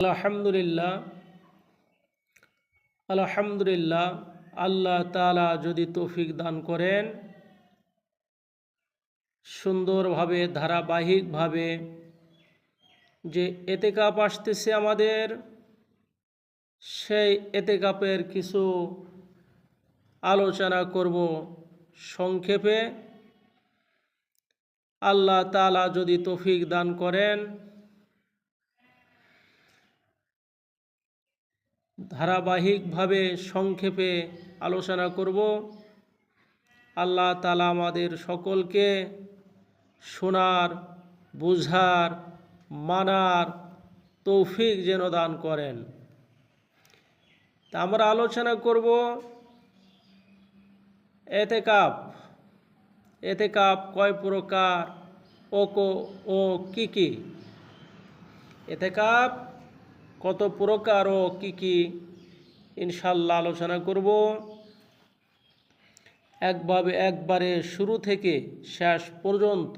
আলহামদুলিল্লাহ আলহামদুলিল্লাহ আল্লাহ তাআলা যদি তৌফিক দান করেন, সুন্দরভাবে ধারাবাহিকভাবে যে এতেকাপ আসতেছে আমাদের, সেই এতেকাপের কিছু আলোচনা করব সংক্ষেপে। আল্লাহ তাআলা যদি তৌফিক দান করেন, ধারাবাহিকভাবে সংক্ষেপে আলোচনা করব। আল্লাহ তাআলা আমাদের সকলকে শোনার, বুঝার, মানার তৌফিক যেন দান করেন। তা আমরা আলোচনা করব এতেকাপ। এতেকাপ কয় প্রকার ও কি কি? এতেকাপ কত প্রকার ও কি কি ইনশাআল্লাহ আলোচনা করব। একবারে শুরু থেকে শেষ পর্যন্ত।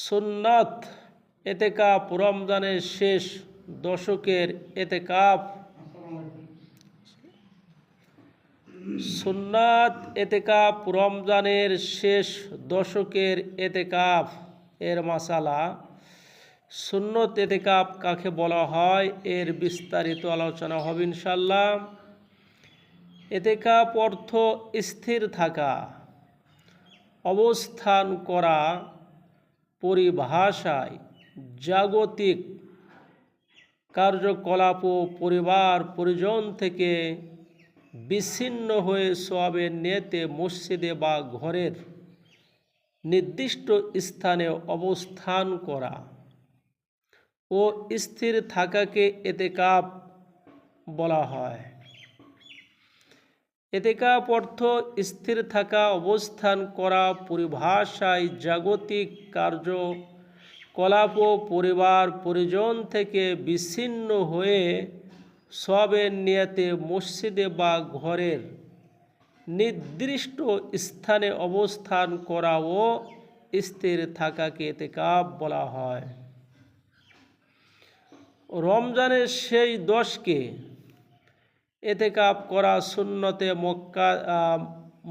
সুন্নাত এতেকাপ রমজানের শেষ দশকের এতেকাপ। সুন্নাত এতেকাপ রমজানের শেষ দশকের এতেকাপ এর মাসালা। সুন্নত এতেকাপ কাকে বলা হয়, এর বিস্তারিত আলোচনা হবে ইনশাআল্লাহ। এতেকাপ অর্থ স্থির থাকা, অবস্থান করা। পরিভাষায় জাগতিক কার্যকলাপ ও পরিবার পরিজন থেকে বিচ্ছিন্ন হয়ে সওয়াবের নিয়তে মসজিদে বা ঘরের নির্দিষ্ট স্থানে অবস্থান করা ও স্থির থাকাকে এতেকাপ বলা হয়। এতেকাপ অর্থ স্থির থাকা, অবস্থান করা। পরিভাষায় জাগতিক কার্যকলাপ ও পরিবার পরিজন থেকে বিচ্ছিন্ন হয়ে সওয়াবের নিয়তে মসজিদে বা ঘরের নির্দিষ্ট স্থানে অবস্থান করা ও স্থির থাকাকে এতেকাপ বলা হয়। রমজানের সেই 10কে এতেকাপ করা সুন্নতে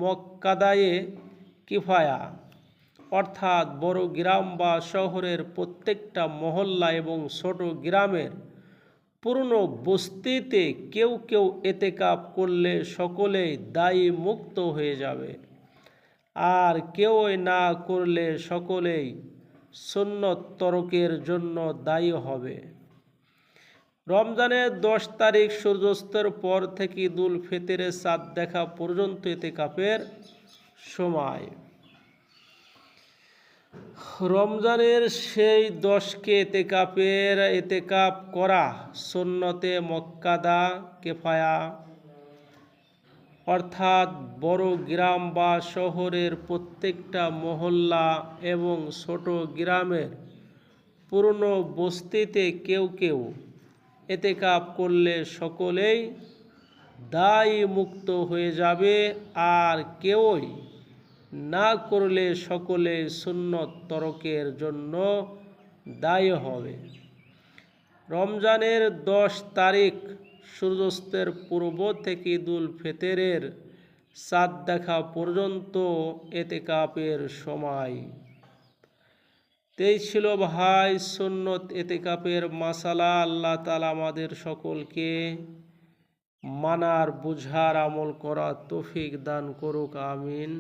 মুআক্কাদায়ে কিফায়া, অর্থাৎ বড় গ্রাম বা শহরের প্রত্যেকটা মহল্লা এবং ছোট গ্রামের পুরনো বস্তিতে কেউ কেউ এতেকাপ করলে সকলেই দায়ী মুক্ত হয়ে যাবে, আর কেউ না করলে সকলেই সুন্নত তরকের জন্য দায়ী হবে। রমজানের 10 তারিখ সূর্যাস্তের পর থেকে ঈদুল ফিতরের চাঁদ দেখা পর্যন্ত এতেকাপের সময়। রমজানের সেই 10কে এতেকাপ করা সুন্নতে মুআক্কাদা কিফায়া, অর্থাৎ বড় গ্রাম বা শহরের প্রত্যেকটা মহল্লা এবং ছোট গ্রামের পুরনো বস্তিতে কেউ কেউ এতেকাপ করলে সকলেই দায়ী মুক্ত হয়ে যাবে, আর কেউই না করলে সকলে সুন্নত তরকের জন্য দায়ী হবে। রমজানের 10 তারিখ সূর্যাস্তের পূর্ব থেকে ঈদুল ফিতরের চাঁদ দেখা পর্যন্ত এতেকাপের সময়। এই ছিল ভাই সুন্নত এতেকাপের মাসালা। আল্লাহ তাআলা আমাদের সকলকে মানার, বুঝার, আমল করার তৌফিক দান করুক। আমিন।